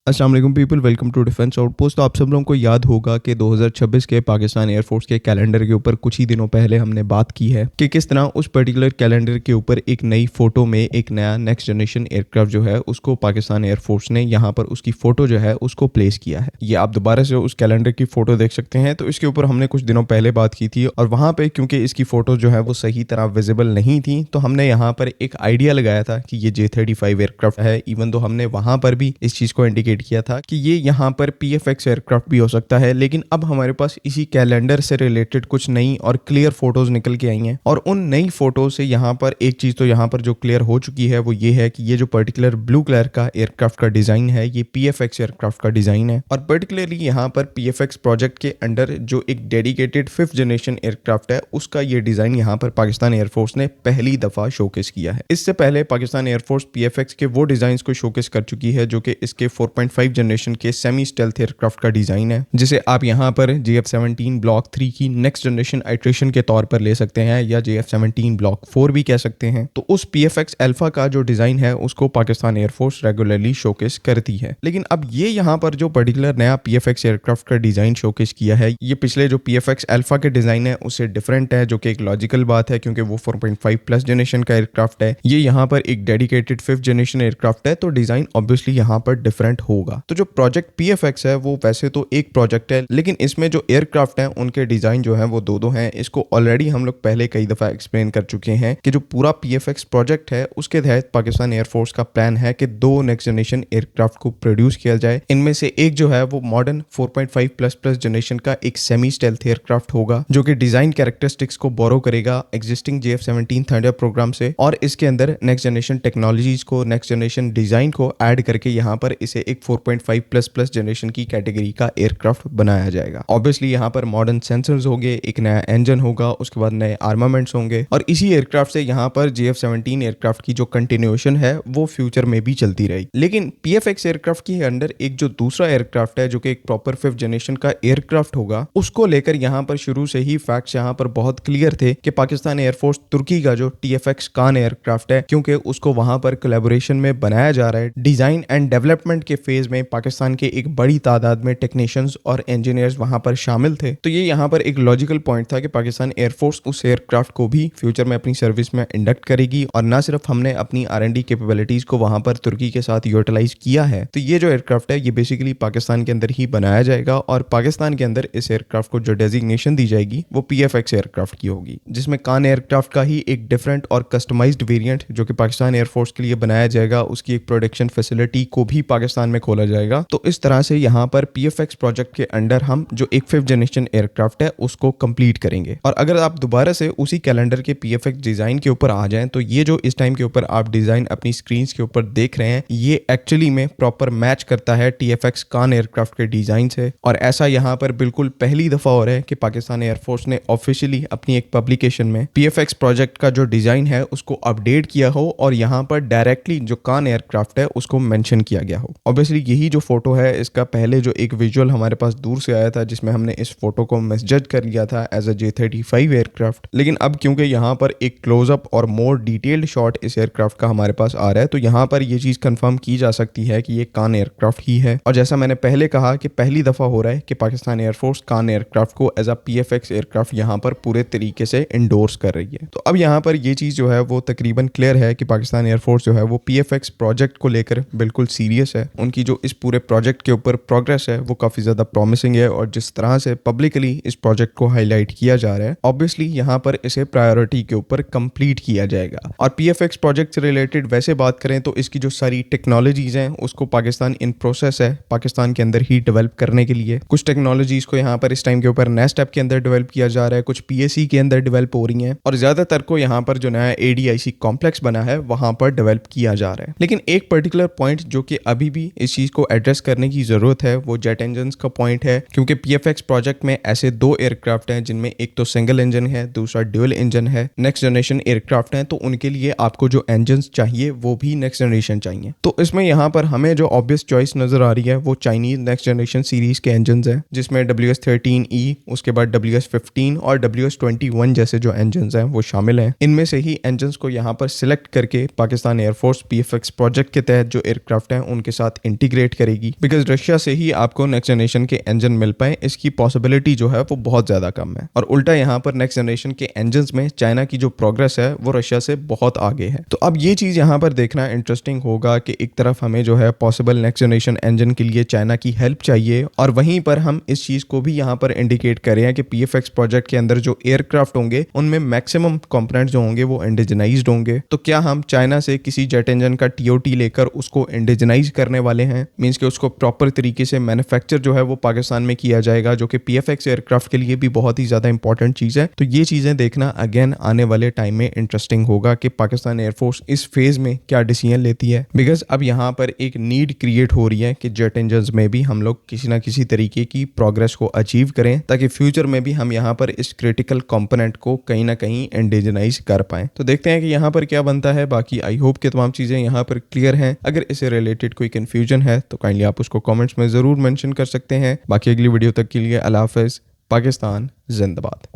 अस्सलाम वालेकुम people, welcome to defence outpost. तो आप सब लोगों को याद होगा कि 2026 के पाकिस्तान एयरफोर्स के कैलेंडर के ऊपर कुछ ही दिनों पहले हमने बात की है कि किस तरह उस पर्टिकुलर कैलेंडर के ऊपर एक नई फोटो में एक नया नेक्स्ट जनरेशन एयरक्राफ्ट जो है उसको पाकिस्तान एयरफोर्स ने यहाँ पर उसकी फोटो जो है उसको प्लेस किया है। ये आप दोबारा से उस कैलेंडर की फोटो देख सकते हैं। तो इसके ऊपर हमने कुछ दिनों पहले बात की थी और वहाँ पे क्योंकि इसकी फोटो जो है वो सही तरह विजिबल नहीं थी तो हमने यहाँ पर एक आइडिया लगाया था कि ये J-35 एयरक्राफ्ट है। इवन तो हमने वहाँ पर भी इस चीज को इंडिकेट किया था कि ये यहाँ पर PFX एयरक्राफ्ट भी हो सकता है। लेकिन अब हमारे पास इसी कैलेंडर से रिलेटेड कुछ नई और क्लियर फोटोज निकल के आई हैं और उन नई फोटो से यहाँ पर एक चीज तो यहाँ पर जो क्लियर हो चुकी है वो ये है कि ये जो पर्टिकुलर ब्लू कलर का एयरक्राफ्ट का डिजाइन है ये PFX एयरक्राफ्ट का डिजाइन है। और पर्टिकुलरली यहाँ पर PFX प्रोजेक्ट के अंडर जो एक डेडिकेटेड 5th जनरेशन एयरक्राफ्ट है उसका ये डिजाइन यहाँ पर पाकिस्तान एयरफोर्स ने पहली दफा शोकेस किया है। इससे पहले पाकिस्तान एयरफोर्स PFX के वो डिजाइन्स को शोकेस कर चुकी है जो कि इसके 4.5 जनरेशन के सेमी स्टेल्थ एयरक्राफ्ट का डिजाइन है, जिसे आप यहाँ पर JF-17 ब्लॉक 3 की नेक्स्ट जनरेशन आइट्रेशन के तौर पर ले सकते हैं या JF-17 ब्लॉक 4 भी कह सकते हैं। तो उस PFX अल्फा का जो डिजाइन है उसको पाकिस्तान एयरफोर्स रेगुलरली शोकेस करती है। लेकिन अब ये यहाँ पर जो पर्टिकुलर नया PFX एयरक्राफ्ट का डिजाइन शोकेस किया है ये पिछले जो PFX अल्फा के डिजाइन है उससे डिफरेंट है, जो कि एक लॉजिकल बात है क्योंकि वो 4.5 प्लस जनरेशन का एयरक्राफ्ट है। ये यहाँ पर एक डेडिकेटेड 5th जनरेशन एयरक्राफ्ट है तो डिजाइन ऑब्वियसली यहाँ पर डिफरेंट होगा। तो जो प्रोजेक्ट PFX है वो वैसे तो एक प्रोजेक्ट है लेकिन इसमें जो एयरक्राफ्ट है उनके डिजाइन जो है वो दो हैं। इसको ऑलरेडी हम लोग पहले कई दफा एक्सप्लेन कर चुके हैं कि जो पूरा PFX प्रोजेक्ट है उसके तहत पाकिस्तान एयरफोर्स का प्लान है कि 2 नेक्स्ट जनरेशन एयरक्राफ्ट को प्रोड्यूस किया जाए। इनमें से एक जो है वो मॉडर्न 4.5 प्लस जनरेशन का एक सेमी स्टेल्थ एयरक्राफ्ट होगा जो कि डिजाइन कैरेक्टरिस्टिक्स को बोरो करेगा एग्जिस्टिंग JF-17 थंडर प्रोग्राम से और इसके अंदर नेक्स्ट जनरेशन टेक्नोलॉजीज को नेक्स्ट जनरेशन डिजाइन को ऐड करके यहाँ पर इसे एक 4.5 प्लस जनरेशन की कैटेगरी का एयरक्राफ्ट बनाया जाएगा। ऑब्वियसली यहाँ पर मॉडर्न सेंसर्स होंगे, एक नया इंजन होगा, उसके बाद नए आर्मामेंट्स होंगे और इसी एयरक्राफ्ट से यहाँ पर JF-17 एयरक्राफ्ट की जो कंटिन्यूएशन है वो फ्यूचर में भी चलती रहेगी। लेकिन PFX एयरक्राफ्ट के अंदर एक जो दूसरा एयरक्राफ्ट है जो कि एक प्रॉपर 5th जनरेशन का एयरक्राफ्ट होगा उसको लेकर यहाँ पर शुरू से ही फैक्ट्स यहाँ पर बहुत क्लियर थे कि पाकिस्तान एयरफोर्स तुर्की का जो TFX कान एयरक्राफ्ट है क्योंकि उसको वहां पर कोलैबोरेशन में बनाया जा रहा है। डिजाइन एंड डेवलपमेंट के फेज में पाकिस्तान के एक बड़ी तादाद में टेक्नीशियंस और इंजीनियर्स वहां पर शामिल थे। तो ये यहाँ पर एक लॉजिकल पॉइंट था कि पाकिस्तान एयरफोर्स उस एयरक्राफ्ट को भी फ्यूचर में अपनी सर्विस में इंडक्ट करेगी और ना सिर्फ हमने अपनी R&D कैपेबिलिटीज को वहां पर तुर्की के साथ यूटिलाइज किया है। तो ये जो एयरक्राफ्ट है ये बेसिकली पाकिस्तान के अंदर ही बनाया जाएगा और पाकिस्तान के अंदर इस एयरक्राफ्ट को जो डेजिग्नेशन दी जाएगी वो PFX एयरक्राफ्ट की होगी, जिसमें कान एयरक्राफ्ट का ही एक डिफरेंट और कस्टमाइज्ड वेरिएंट जो कि पाकिस्तान एयरफोर्स के लिए बनाया जाएगा उसकी एक प्रोडक्शन फैसिलिटी को भी पाकिस्तान में खोला जाएगा। तो इस तरह से यहाँ पर PFX प्रोजेक्ट के अंडर हम जो एक 5th जनरेशन एयरक्राफ्ट है उसको कंप्लीट करेंगे। और अगर आप दोबारा से उसी कैलेंडर के PFX डिजाइन के ऊपर आ जाएं तो ये जो इस टाइम के ऊपर आप डिजाइन अपनी स्क्रीन के ऊपर देख रहे हैं ये एक्चुअली में प्रॉपर मैच करता है TFX कान एयरक्राफ्ट के डिजाइन से। और ऐसा यहाँ पर बिल्कुल पहली दफा हो रहा है कि पाकिस्तान एयरफोर्स ने ऑफिशियली अपनी एक पब्लिकेशन में PFX प्रोजेक्ट का जो डिजाइन है उसको अपडेट किया हो और यहाँ पर डायरेक्टली जो कान एयरक्राफ्ट है उसको मेंशन किया गया हो। ऑब्वियसली यही जो फोटो है इसका पहले जो एक विजुअल हमारे पास दूर से आया था जिसमें हमने इस फोटो को मिसजज कर लिया था एज अ J-35 एयरक्राफ्ट, लेकिन अब क्योंकि यहाँ पर एक क्लोजअप और मोर डिटेल्ड शॉट इस एयरक्राफ्ट का हमारे पास आ रहा है तो यहाँ पर ये चीज कंफर्म की जा सकती है कि ये कान एयरक्राफ्ट ही है। और जैसा मैंने पहले कहा कि पहली दफा हो रहा है कि पाकिस्तान एयरफोर्स कान एयरक्राफ्ट को एज अ PFX एयरक्राफ्ट यहाँ पर पूरे तरीके से इंडोर्स कर रही है। तो अब यहाँ पर ये चीज जो है वो तकरीबन क्लियर है कि पाकिस्तान एयरफोर्स जो है वो PFX प्रोजेक्ट को लेकर बिल्कुल सीरियस है। उनकी जो इस पूरे प्रोजेक्ट के ऊपर प्रोग्रेस है वो काफी ज्यादा प्रॉमिसिंग है और जिस तरह से पब्लिकली इस प्रोजेक्ट को हाईलाइट किया जा रहा है ऑब्वियसली यहाँ पर इसे प्रायोरिटी के ऊपर कंप्लीट किया जाएगा। और PFX प्रोजेक्ट से रिलेटेड वैसे बात करें तो इसकी जो सारी टेक्नोलॉजीज हैं उसको पाकिस्तान इन प्रोसेस है पाकिस्तान के अंदर ही डेवलप करने के लिए। कुछ टेक्नोलॉजीज को यहाँ पर इस टाइम के ऊपर नेस्टैप के अंदर डेवलप किया जा रहा है, कुछ PSE के अंदर डेवलप हो रही हैं और ज्यादातर को यहाँ पर जो नया ADIC कॉम्प्लेक्स बना है वहां पर डेवलप किया जा रहा है। लेकिन एक पर्टिकुलर पॉइंट जो कि अभी भी इस चीज को एड्रेस करने की जरूरत है वो जेट इंजन का पॉइंट है, क्योंकि PFX प्रोजेक्ट में ऐसे 2 एयरक्राफ्ट हैं जिनमें एक तो सिंगल इंजन है दूसरा ड्यूअल इंजन है। नेक्स्ट जनरेशन एयरक्राफ्ट है तो उनके लिए आपको जो इंजन चाहिए वो भी नेक्स्ट जनरेशन चाहिए। तो इसमें यहाँ पर हमें जो ऑब्वियस चॉइस नजर आ रही है वो चाइनीज नेक्स्ट जनरेशन सीरीज के इंजन है जिसमें WS-13E उसके बाद WS-15 और WS-21 जैसे जो इंजन हैं वो शामिल हैं। इनमें से ही इंजन को यहाँ पर सिलेक्ट करके पाकिस्तान एयरफोर्स PFX प्रोजेक्ट के तहत जो एयरक्राफ्ट हैं उनके साथ इंटीग्रेट करेगी, बिकॉज रशिया से ही आपको नेक्स्ट जनरेशन के इंजन मिल पाए इसकी पॉसिबिलिटी जो है वो बहुत ज्यादा कम है। और उल्टा यहाँ पर नेक्स्ट जनरेशन के इंजन में चाइना की जो प्रोग्रेस है वो रशिया से बहुत आगे है। तो अब ये चीज यहाँ पर देखना इंटरेस्टिंग होगा कि एक तरफ हमें जो है पॉसिबल नेक्स्ट जनरेशन इंजन के लिए चाइना की हेल्प चाहिए, और वहीं पर हम इस चीज को भी यहाँ पर इंडिकेट करें कि पीएफएक्स प्रोजेक्ट के अंदर जो एयरक्राफ्ट होंगे उनमें मैक्सिमम कंपोनेंट जो होंगे वो इंडिजनाइज्ड होंगे। तो क्या हम चाइना से किसी जेट इंजन का टीओटी लेकर उसको इंडिजनाइज करने वाले हैं, मींस कि उसको प्रॉपर तरीके से मैन्युफैक्चर जो है वो पाकिस्तान में किया जाएगा, जो कि पीएफएक्स एयरक्राफ्ट के लिए भी बहुत ही ज्यादा इंपॉर्टेंट चीज है। तो ये चीजें देखना अगेन आने वाले टाइम में इंटरेस्टिंग होगा कि पाकिस्तान एयरफोर्स इस फेज में क्या डिसीजन लेती है, बिकॉज अब यहाँ पर एक नीड क्रिएट हो रही है कि जेट इंजन में भी हम लोग किसी ना किसी तरीके की प्रोग्रेस को अचीव करें, ताकि फ्यूचर में भी हम यहाँ पर इस क्रिटिकल कंपोनेंट को कहीं ना कहीं इंडिजनाइज कर पाए। तो देखते हैं कि यहाँ पर क्या बनता है। बाकी आई होप कि तमाम चीजें यहाँ पर क्लियर हैं। अगर इससे रिलेटेड कोई कंफ्यूजन है तो काइंडली आप उसको कमेंट्स में जरूर मेंशन कर सकते हैं। बाकी अगली वीडियो तक के लिए अल्लाह हाफिज़। पाकिस्तान जिंदाबाद।